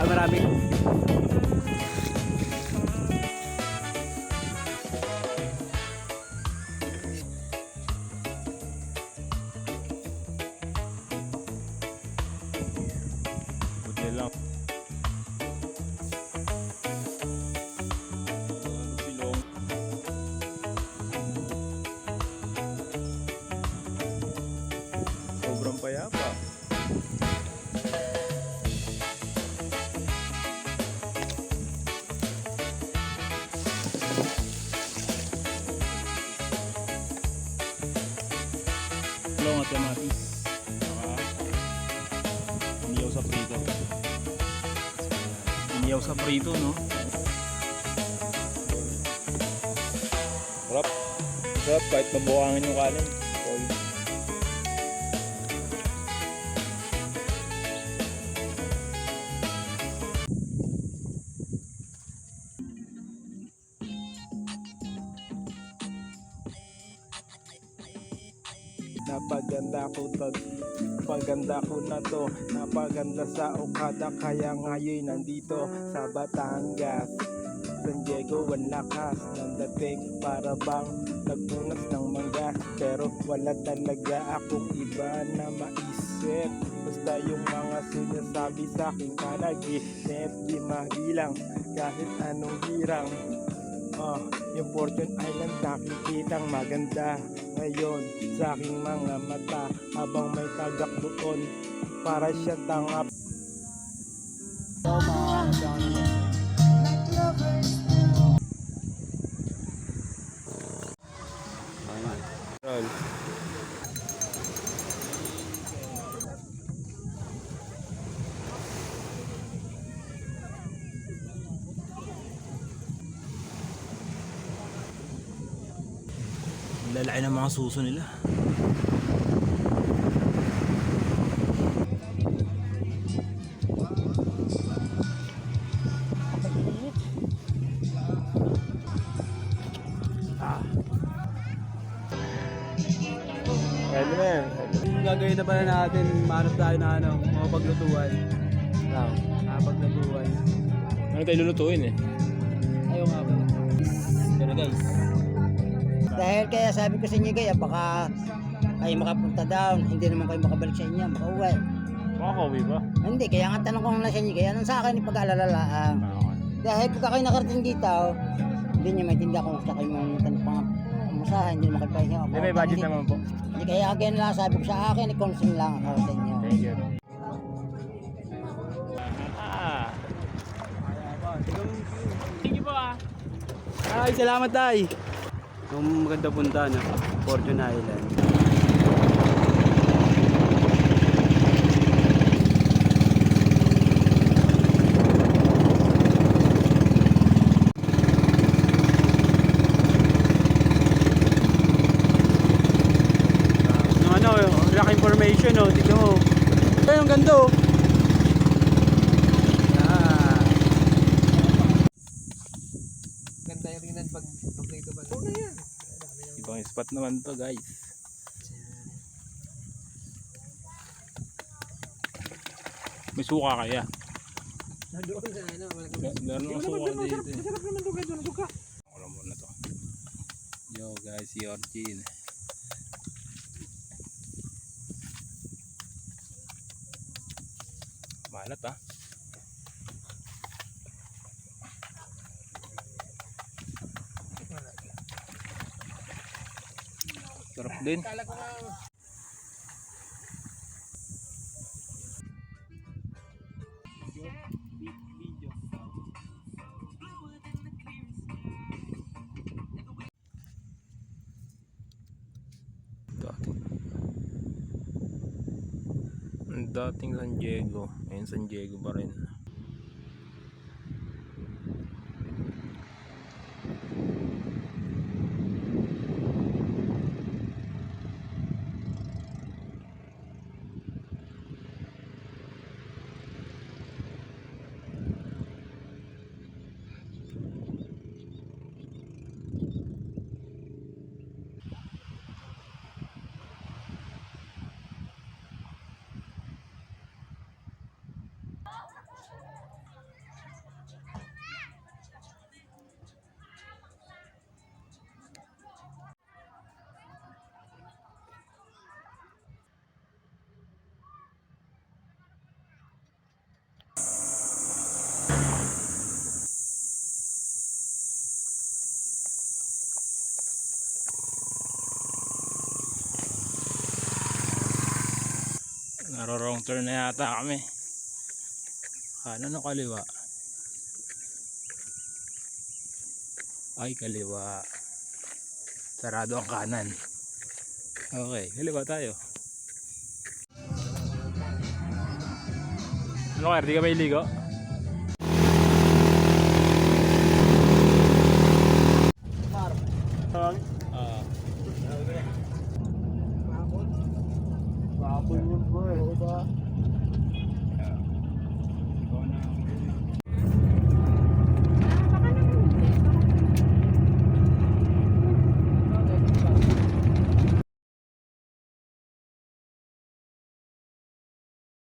marami. Buti lang. Silong. Sobrang payapa. Long at kamatis. Iniyaw sa prito. Iniyaw sa prito, no? Sarap. Sarap kahit mabuhangin yung kanin. Sorry. Napaganda ko to, paganda ko na to, napaganda sa Okada kaya ngayon nandito sa Batangas. San Diego ang lakas ng dating para bang nagpunas ng mangga, pero wala talaga akong iba na maisip. Basta yung mga sinasabi sa akin panaginip, di mabilang kahit anong hirang. Yung Fortune Island nakikitang maganda ngayon sa aking mga mata, habang may tagak doon para siya tangap. Roll. Lalaki ng mga suso nila. Pwede na yan. Gagawin na pala natin, manap tayo na ano, mga paglutuan. Paglutuan. Ano tayo lulutuin eh? Ayaw nga pala. Pero guys, Dahil kaya sabi ko sa inyo kaya baka kayo makapunta down, hindi naman kayo makabalik sa inyo, makauwi. Makakauwi ba? Hindi, kaya nga tanong ko lang sa inyo, kaya nang sa akin pag-aalala. Dahil pagka kayo nakarating dito, hindi nyo maintindihan kung gusto kayo mga pamasahe, hindi naman kayo pahinga. Hindi, may budget naman po. Hindi, kaya again lang sabi ko sa akin, i-concern lang ako sa inyo. Thank you. sige po ah. Ay, salamat tay. Ang maganda punta na Fortune Island. Ano, rock information oh, tignan mo. Ay, ang ganda oh. Ganda yung tingnan pag dito ba? Oo na yan. Ibang spot naman to guys. May suka kaya? Doon sa ano, Meron ng suka dito. masarap naman to guys, suka. Alam mo na to. Yo guys, si Orchin. Malat ah. Sarap din. Kala ko nga, Dating San Diego, ayun San Diego pa rin. Naro-wrong turn na yata kami. Kanan o kaliwa? Ay, kaliwa. Sarado ang kanan. Okay, kaliwa tayo. Ano kaya, di ka ba iligo? Babon yung boy.